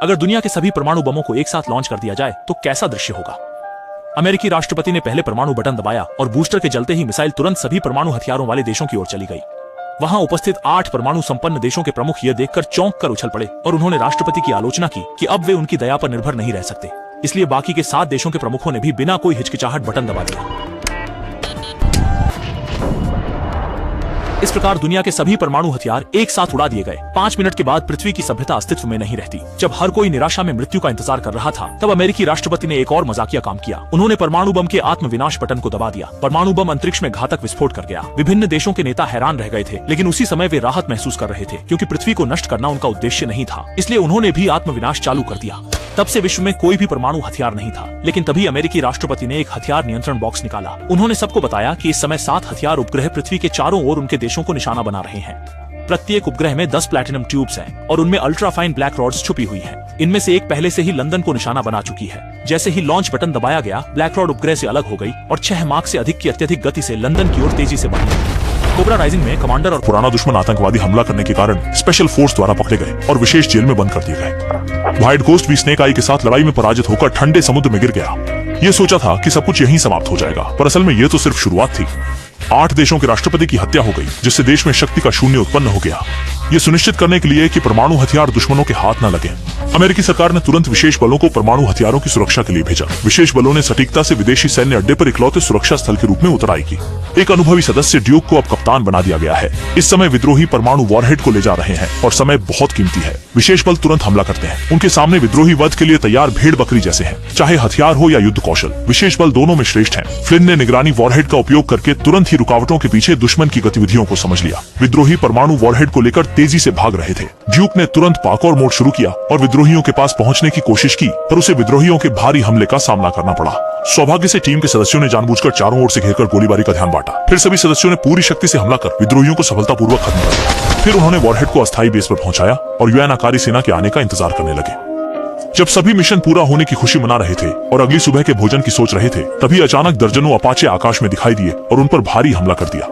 अगर दुनिया के सभी परमाणु बमों को एक साथ लॉन्च कर दिया जाए तो कैसा दृश्य होगा। अमेरिकी राष्ट्रपति ने पहले परमाणु बटन दबाया और बूस्टर के जलते ही मिसाइल तुरंत सभी परमाणु हथियारों वाले देशों की ओर चली गई। वहां उपस्थित 8 परमाणु संपन्न देशों के प्रमुख यह देखकर चौंक कर उछल पड़े और उन्होंने राष्ट्रपति की आलोचना की कि अब वे उनकी दया पर निर्भर नहीं रह सकते। इसलिए बाकी के 7 देशों के प्रमुखों ने भी बिना कोई हिचकिचाहट बटन दबा दिया। इस प्रकार दुनिया के सभी परमाणु हथियार एक साथ उड़ा दिए गए। 5 मिनट के बाद पृथ्वी की सभ्यता अस्तित्व में नहीं रहती। जब हर कोई निराशा में मृत्यु का इंतजार कर रहा था, तब अमेरिकी राष्ट्रपति ने एक और मजाकिया काम किया। उन्होंने परमाणु बम के आत्मविनाश बटन को दबा दिया। परमाणु बम अंतरिक्ष में घातक विस्फोट कर गया। विभिन्न देशों के नेता हैरान रह गए थे, लेकिन उसी समय वे राहत महसूस कर रहे थे, क्योंकि पृथ्वी को नष्ट करना उनका उद्देश्य नहीं था। इसलिए उन्होंने भी आत्मविनाश चालू कर दिया। तब से विश्व में कोई भी परमाणु हथियार नहीं था। लेकिन तभी अमेरिकी राष्ट्रपति ने एक हथियार नियंत्रण बॉक्स निकाला। उन्होंने सबको बताया कि इस समय 7 हथियार उपग्रह पृथ्वी के चारों ओर उनके देशों को निशाना बना रहे हैं। प्रत्येक उपग्रह में 10 प्लैटिनम ट्यूब्स हैं और उनमें अल्ट्राफाइन ब्लैक रॉड्स छुपी हुई हैं। इनमें से एक पहले से ही लंदन को निशाना बना चुकी है। जैसे ही लॉन्च बटन दबाया गया, ब्लैक रॉड उपग्रह से अलग हो गई और 6 माख से अधिक की अत्यधिक गति से लंदन की ओर तेजी से बढ़ी। कोबरा राइजिंग में कमांडर और पुराना दुश्मन आतंकवादी हमला करने के कारण स्पेशल फोर्स द्वारा पकड़े गए और विशेष जेल में बंद कर दिए गए। व्हाइट घोस्ट भी स्नेक आई के साथ लड़ाई में पराजित होकर ठंडे समुद्र में गिर गया। ये सोचा था कि सब कुछ यहीं समाप्त हो जाएगा, पर असल में ये तो सिर्फ शुरुआत थी। 8 देशों के राष्ट्रपति की हत्या हो गई, जिससे देश में शक्ति का शून्य उत्पन्न हो गया। ये सुनिश्चित करने के लिए कि परमाणु हथियार दुश्मनों के हाथ न लगे, अमेरिकी सरकार ने तुरंत विशेष बलों को परमाणु हथियारों की सुरक्षा के लिए भेजा। विशेष बलों ने सटीकता से विदेशी सैन्य अड्डे पर इकलौते सुरक्षा स्थल के रूप में उतराई की। एक अनुभवी सदस्य ड्यूक को अब कप्तान बना दिया गया है। इस समय विद्रोही परमाणु वॉरहेड को ले जा रहे हैं और समय बहुत कीमती है। विशेष बल तुरंत हमला करते हैं। उनके सामने विद्रोही वध के लिए तैयार भेड़ बकरी जैसे हैं, चाहे हथियार हो या युद्ध कौशल। विशेष बल दोनों में श्रेष्ठ हैं। फ्लिन ने निगरानी वॉरहेड का उपयोग करके तुरंत ही रुकावटों के पीछे दुश्मन की गतिविधियों को समझ लिया। विद्रोही परमाणु वॉरहेड को लेकर तेजी से भाग रहे थे। ड्यूक ने तुरंत पाकौर मोड शुरू किया और विद्रोहियों के पास पहुंचने की कोशिश की, पर उसे विद्रोहियों के भारी हमले का सामना करना पड़ा। सौभाग्य से टीम के सदस्यों ने जानबूझकर चारों ओर से घेरकर गोलीबारी का ध्यान बांटा। फिर सभी सदस्यों ने पूरी शक्ति से हमला कर विद्रोहियों को सफलतापूर्वक खत्म कर दिया। फिर उन्होंने वॉरहेड को अस्थायी बेस पर पहुंचाया और यूएन आकारी सेना के आने का इंतजार करने लगे। जब सभी मिशन पूरा होने की खुशी मना रहे थे और अगली सुबह के भोजन की सोच रहे थे, तभी अचानक दर्जनों अपाचे आकाश में दिखाई दिए और उन पर भारी हमला कर दिया।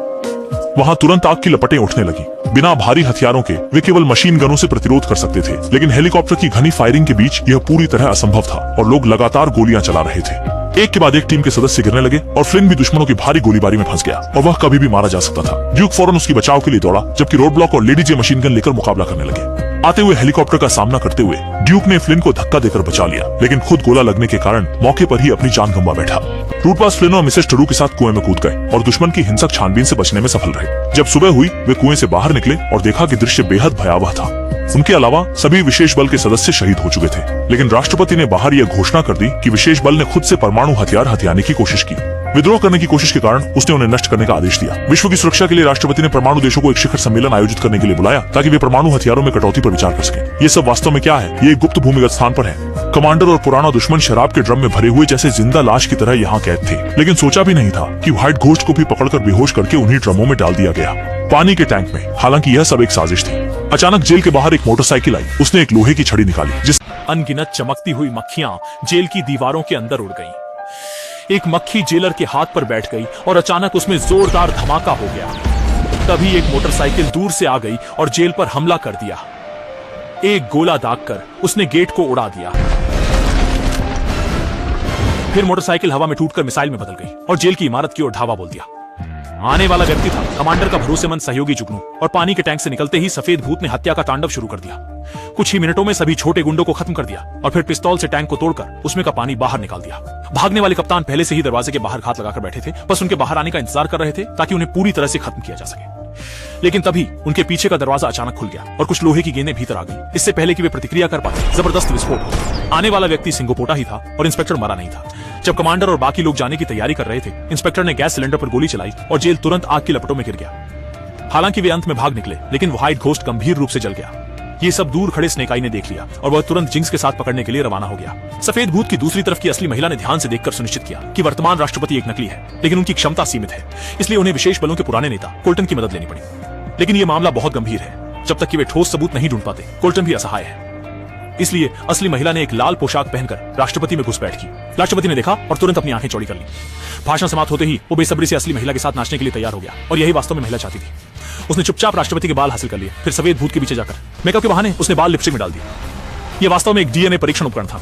वहां तुरंत आग की लपटें उठने लगी। बिना भारी हथियारों के वे केवल मशीन गनों से प्रतिरोध कर सकते थे, लेकिन हेलीकॉप्टर की घनी फायरिंग के बीच यह पूरी तरह असंभव था और लोग लगातार गोलियां चला रहे थे। एक के बाद एक टीम के सदस्य गिरने लगे और फ्लिन भी दुश्मनों की भारी गोलीबारी में फंस गया और वह कभी भी मारा जा सकता था। ड्यूक फौरन उसकी बचाव के लिए दौड़ा, जबकि रोड ब्लॉक और लेडी जे मशीन गन लेकर मुकाबला करने लगे। आते हुए हेलीकॉप्टर का सामना करते हुए ड्यूक ने फ्लिन को धक्का देकर बचा लिया, लेकिन खुद गोला लगने के कारण मौके पर ही अपनी जान गंवा बैठा। रूटपास फ्लिन और मिसेस टरू के साथ कुएं में कूद गए और दुश्मन की हिंसक छानबीन से बचने में सफल रहे। जब सुबह हुई, वे कुएं से बाहर निकले और देखा कि दृश्य बेहद भयावह था। उनके अलावा सभी विशेष बल के सदस्य शहीद हो चुके थे, लेकिन राष्ट्रपति ने बाहर यह घोषणा कर दी कि विशेष बल ने खुद से परमाणु हथियार हथियाने की कोशिश की। विद्रोह करने की कोशिश के कारण उसने उन्हें नष्ट करने का आदेश दिया। विश्व की सुरक्षा के लिए राष्ट्रपति ने परमाणु देशों को एक शिखर सम्मेलन आयोजित करने के लिए बुलाया, ताकि वे परमाणु हथियारों में कटौती पर विचार कर सकें। ये सब वास्तव में क्या है? ये एक गुप्त भूमिगत स्थान पर है। कमांडर और पुराना दुश्मन शराब के ड्रम में भरे हुए जैसे जिंदा लाश की तरह यहाँ कैद थे, लेकिन सोचा भी नहीं था कि व्हाइट घोस्ट को भी पकड़कर बेहोश करके उन्हीं ड्रमों में डाल दिया गया, पानी के टैंक में। हालांकि यह सब एक साजिश थी। अचानक जेल के बाहर एक मोटरसाइकिल आई। उसने एक लोहे की छड़ी निकाली, जिस अनगिनत चमकती हुई मक्खियां जेल की दीवारों के अंदर उड़ गईं। एक मक्खी जेलर के हाथ पर बैठ गई और अचानक उसमें जोरदार धमाका हो गया। तभी एक मोटरसाइकिल दूर से आ गई और जेल पर हमला कर दिया। एक गोला दागकर उसने गेट को उड़ा दिया। फिर मोटरसाइकिल हवा में टूटकर मिसाइल में बदल गई और जेल की इमारत की ओर धावा बोल दिया। आने वाला व्यक्ति था कमांडर का भरोसेमंद सहयोगी जुगनू, और पानी के टैंक से निकलते ही सफेद भूत ने हत्या का तांडव शुरू कर दिया। कुछ ही मिनटों में सभी छोटे गुंडों को खत्म कर दिया और फिर पिस्तौल से टैंक को तोड़कर उसमें का पानी बाहर निकाल दिया। भागने वाले कप्तान पहले से ही दरवाजे के बाहर घात लगाकर बैठे थे, बस उनके बाहर आने का इंतजार कर रहे थे ताकि उन्हें पूरी तरह से खत्म किया जा सके। लेकिन तभी उनके पीछे का दरवाजा अचानक खुल गया और कुछ लोहे की गेंदें भीतर आ गई। इससे पहले कि वे प्रतिक्रिया कर पाते, जबरदस्त विस्फोट हुआ। आने वाला व्यक्ति सिंगोपोटा ही था और इंस्पेक्टर मरा नहीं था। जब कमांडर और बाकी लोग जाने की तैयारी कर रहे थे, इंस्पेक्टर ने गैस सिलेंडर पर गोली चलाई और जेल तुरंत आग की लपटों में गिर गया। हालांकि वे अंत में भाग निकले, लेकिन व्हाइट घोस्ट गंभीर रूप से जल गया। ये सब दूर खड़े स्नेक आई ने देख लिया और वह तुरंत जिंक्स के साथ पकड़ने के लिए रवाना हो गया। सफेद भूत की दूसरी तरफ की असली महिला ने ध्यान से देखकर सुनिश्चित किया कि वर्तमान राष्ट्रपति एक नकली है, लेकिन उनकी क्षमता सीमित है। इसलिए उन्हें विशेष बलों के पुराने नेता कोल्टन की मदद लेनी पड़ी। लेकिन यह मामला बहुत गंभीर है। जब तक कि वे ठोस सबूत नहीं ढूंढ पाते, कोल्टन भी असहाय है। इसलिए असली महिला ने एक लाल पोशाक पहनकर राष्ट्रपति में घुसपैठ की। राष्ट्रपति ने देखा और तुरंत अपनी आंखें चौड़ी कर ली। भाषण समाप्त होते ही वो बेसब्री से असली महिला के साथ नाचने के लिए तैयार हो गया, और यही वास्तव में महिला चाहती थी। उसने चुपचाप राष्ट्रपति के बाल हासिल कर लिए, फिर सफेद भूत के पीछे जाकर मेकअप के बहाने उसने बाल लिपस्टिक में डाल दिए। यह वास्तव में एक डीएनए परीक्षण उपकरण था।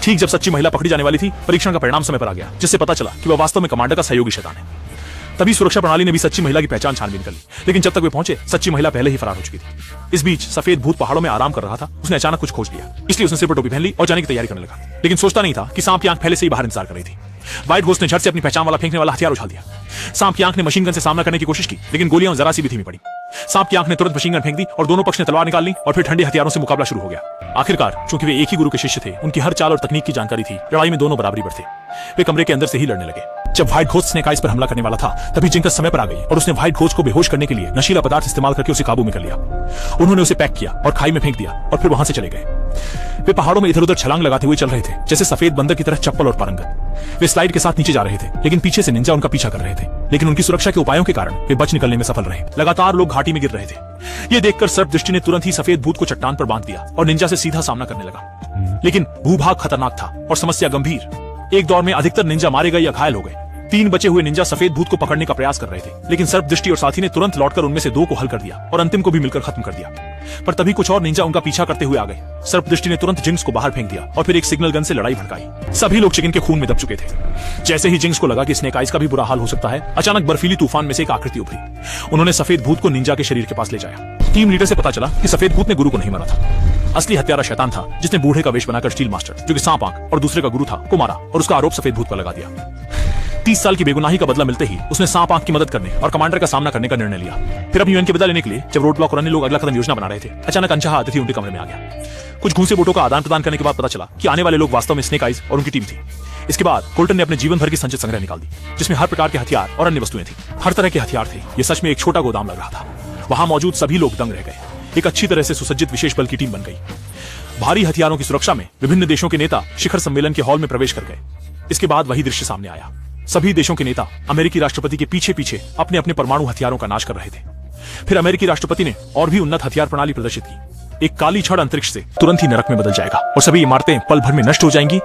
ठीक जब सच्ची महिला पकड़ी जाने वाली थी, परीक्षण का परिणाम समय पर आ गया, जिससे पता चला कि वह वास्तव में कमांडर का सहयोगी शैतान है। तभी सुरक्षा प्रणाली ने भी सच्ची महिला की पहचान छानबीन कर ली, लेकिन जब तक वे पहुंचे, सच्ची महिला पहले ही फरार हो चुकी थी। इस बीच सफेद भूत पहाड़ों में आराम कर रहा था। उसने अचानक कुछ खोज लिया, इसलिए उसने सिर पर टोपी पहन ली और जाने की तैयारी करने लगा। लेकिन सोचता नहीं था कि सांप की आंख पहले से ही बाहर इंतजार कर रही थी। व्हाइट घोस्ट ने झट से अपनी पहचान वाला फेंकने वाला हथियार उछाल दिया। सांप की आंख ने मशीन गन से सामना करने की कोशिश की, लेकिन गोलियां जरा सी भी धीमी पड़ी। सांप की आंख ने तुरंत मशीन गन फेंक दी और दोनों पक्ष ने तलवार निकाल ली और फिर ठंडे हथियारों से मुकाबला शुरू हो गया। आखिरकार चूंकि वे एक ही गुरु के शिष्य थे, उनकी हर चाल और तकनीक की जानकारी थी, लड़ाई में दोनों बराबरी पर थे। वे कमरे के अंदर से ही लड़ने लगे। जब व्हाइट घोस्ट स्नेक आइज पर हमला करने वाला था, तभी जिंकस समय पर आ गई और उसने व्हाइट घोस्ट को बेहोश करने के लिए नशीला पदार्थ इस्तेमाल करके उसे काबू में कर लिया। उन्होंने उसे पैक किया और खाई में फेंक दिया और फिर वहां से चले गए। वे पहाड़ों में इधर उधर छलांग लगाते हुए चल रहे थे, जैसे सफेद बंदर की तरह चप्पल और पारंगत। वे स्लाइड के साथ नीचे जा रहे थे, लेकिन पीछे से निंजा उनका पीछा कर रहे थे। लेकिन उनकी सुरक्षा के उपायों के कारण वे बच निकलने में सफल रहे। लगातार लोग घाटी में गिर रहे थे। ये देखकर सर्प दृष्टि ने तुरंत ही सफेद भूत को चट्टान पर बांध दिया और निंजा से सीधा सामना करने लगा। लेकिन भूभाग खतरनाक था और समस्या गंभीर। एक दौर में अधिकतर निंजा मारे गए या घायल हो गए। 3 बचे हुए निंजा सफेद भूत को पकड़ने का प्रयास कर रहे थे, लेकिन सर्प दृष्टि और साथी ने तुरंत लौटकर उनमें से 2 को हल कर दिया और अंतिम को भी मिलकर खत्म कर दिया। पर तभी कुछ और निंजा उनका पीछा करते हुए आ गए। सर्प दृष्टि ने तुरंत जिंक्स को बाहर फेंक दिया और फिर एक सिग्नल गन से लड़ाई भड़काई। सभी लोग चिकन के खून में दब चुके थे। जैसे ही जिंक्स को लगा कि स्नेक आइज का भी बुरा हाल हो सकता है, अचानक बर्फीली तूफान में से एक आकृति उभरी। उन्होंने सफेद भूत को निंजा के शरीर के पास ले जाया। टीम लीडर से पता चला कि सफेद भूत ने गुरु को नहीं मारा था। असली हत्यारा शैतान था, जिसने बूढ़े का वेश बनाकर स्टील मास्टर, जो कि सांप आंख और दूसरे का गुरु था, को मारा और उसका आरोप सफेद भूत पर लगा दिया। 30 साल की बेगुनाही का बदला मिलते ही उसने सांप आंख की मदद करने और कमांडर का सामना करने का निर्णय लिया। फिर अपनी यूएन की विदा लेने के लिए जब रोड ब्लॉक और अन्य लोग अगला कदम योजना बना रहे थे, अचानक अनचाहा अतिथि उनके कमरे में आ गया। कुछ घूंसे बोटों का आदान प्रदान करने के बाद पता चला कि आने वाले लोग वास्तव में स्नेक आइज और उनकी टीम थी। इसके बाद कोल्टन ने अपने जीवन भर की संचित संग्रह निकाल दी, जिसमें हर प्रकार के हथियार और अन्य वस्तुएं थी। हर तरह के हथियार थे। यह सच में एक छोटा गोदाम लग रहा था। वहां मौजूद सभी लोग दंग रह गए। एक अच्छी तरह से सुसज्जित विशेष बल की टीम बन गई। भारी हथियारों की सुरक्षा में विभिन्न देशों के नेता शिखर सम्मेलन के हॉल में प्रवेश कर गए। इसके बाद वही दृश्य सामने आया। सभी देशों के नेता अमेरिकी राष्ट्रपति के पीछे पीछे अपने अपने परमाणु हथियारों का नाश कर रहे थे। फिर अमेरिकी राष्ट्रपति ने और भी उन्नत हथियार प्रणाली प्रदर्शित की। एक काली छड़ अंतरिक्ष से तुरंत ही नरक में बदल जाएगा और सभी इमारतें पल भर में नष्ट हो जाएंगी।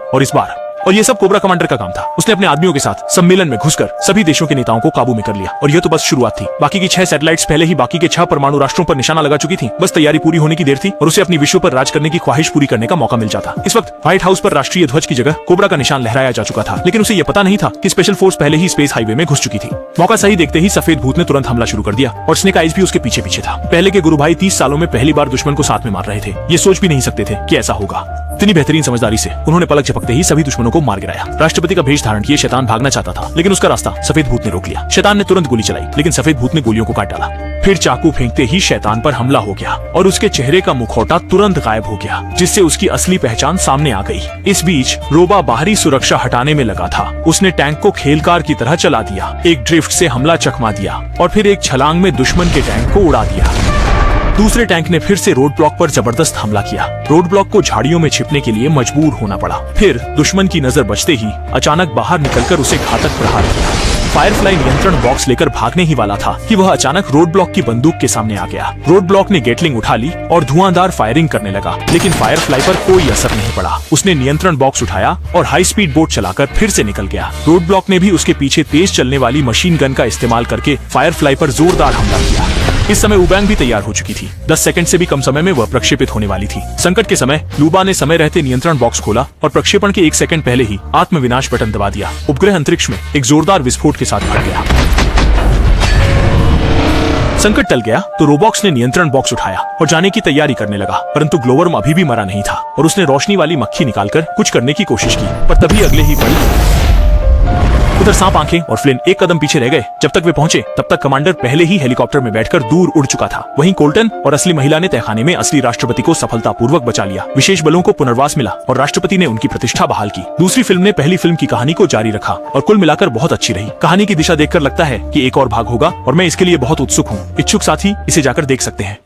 और ये सब कोबरा कमांडर का काम था। उसने अपने आदमियों के साथ सम्मेलन में घुसकर सभी देशों के नेताओं को काबू में कर लिया। और यह तो बस शुरुआत थी। बाकी की 6 सैटेलाइट्स पहले ही बाकी के 6 परमाणु राष्ट्रों पर निशाना लगा चुकी थी। बस तैयारी पूरी होने की देर थी और उसे अपनी विश्व पर राज करने की ख्वाहिश पूरी करने का मौका मिल जाता। इस वक्त व्हाइट हाउस पर राष्ट्रीय ध्वज की जगह कोबरा का निशान लहराया जा चुका था, लेकिन उसे यह पता नहीं था कि स्पेशल फोर्स पहले ही स्पेस हाईवे में घुस चुकी थी। मौका सही देखते ही सफेद भूत ने तुरंत हमला शुरू कर दिया और स्नेक आइज भी उसके पीछे पीछे था। पहले के गुरु भाई 30 सालों में पहली बार दुश्मन को साथ में मार रहे थे। ये सोच भी नहीं सकते थे कि ऐसा होगा। इतनी बेहतरीन समझदारी से उन्होंने पलक झपकते ही सभी दुश्मनों को मार गिराया। राष्ट्रपति का भेष धारण किए शैतान भागना चाहता था, लेकिन उसका रास्ता सफेद भूत ने रोक लिया। शैतान ने तुरंत गोली चलाई, लेकिन सफेद भूत ने गोलियों को काट डाला। फिर चाकू फेंकते ही शैतान पर हमला हो गया और उसके चेहरे का मुखौटा तुरंत गायब हो गया, जिससे उसकी असली पहचान सामने आ गई। इस बीच रोबा बाहरी सुरक्षा हटाने में लगा था। उसने टैंक को खेलकार की तरह चला दिया, एक ड्रिफ्ट से हमला चकमा दिया और फिर एक छलांग में दुश्मन के टैंक को उड़ा दिया। दूसरे टैंक ने फिर से रोड ब्लॉक पर जबरदस्त हमला किया। रोड ब्लॉक को झाड़ियों में छिपने के लिए मजबूर होना पड़ा। फिर दुश्मन की नजर बचते ही अचानक बाहर निकलकर उसे घातक प्रहार किया। फायरफ्लाई नियंत्रण बॉक्स लेकर भागने ही वाला था कि वह अचानक रोड ब्लॉक की बंदूक के सामने आ गया। रोड ब्लॉक ने गेटलिंग उठा ली और धुआंधार फायरिंग करने लगा, लेकिन फायरफ्लाई पर कोई असर नहीं पड़ा। उसने नियंत्रण बॉक्स उठाया और हाई स्पीड बोट चलाकर फिर से निकल गया। रोड ब्लॉक ने भी उसके पीछे तेज चलने वाली मशीन गन का इस्तेमाल करके फायरफ्लाई पर जोरदार हमला किया। इस समय उबैंग भी तैयार हो चुकी थी। 10 सेकंड से भी कम समय में वह प्रक्षेपित होने वाली थी। संकट के समय लूबा ने समय रहते नियंत्रण बॉक्स खोला और प्रक्षेपण के 1 सेकंड पहले ही आत्मविनाश बटन दबा दिया। उपग्रह अंतरिक्ष में एक जोरदार विस्फोट के साथ भर गया। संकट टल गया तो रोबॉक्स ने नियंत्रण बॉक्स उठाया और जाने की तैयारी करने लगा, परंतु ग्लोवर्म अभी भी मरा नहीं था और उसने रोशनी वाली मक्खी निकालकर कुछ करने की कोशिश की, पर तभी अगले ही पल उधर सांप आंखें और फ्लिन एक कदम पीछे रह गए। जब तक वे पहुंचे तब तक कमांडर पहले ही हेलीकॉप्टर में बैठकर दूर उड़ चुका था। वहीं कोल्टन और असली महिला ने तहखाने में असली राष्ट्रपति को सफलतापूर्वक बचा लिया। विशेष बलों को पुनर्वास मिला और राष्ट्रपति ने उनकी प्रतिष्ठा बहाल की। दूसरी फिल्म ने पहली फिल्म की कहानी को जारी रखा और कुल मिलाकर बहुत अच्छी रही। कहानी की दिशा देखकर लगता है कि एक और भाग होगा और मैं इसके लिए बहुत उत्सुक हूँ। इच्छुक साथी इसे जाकर देख सकते हैं।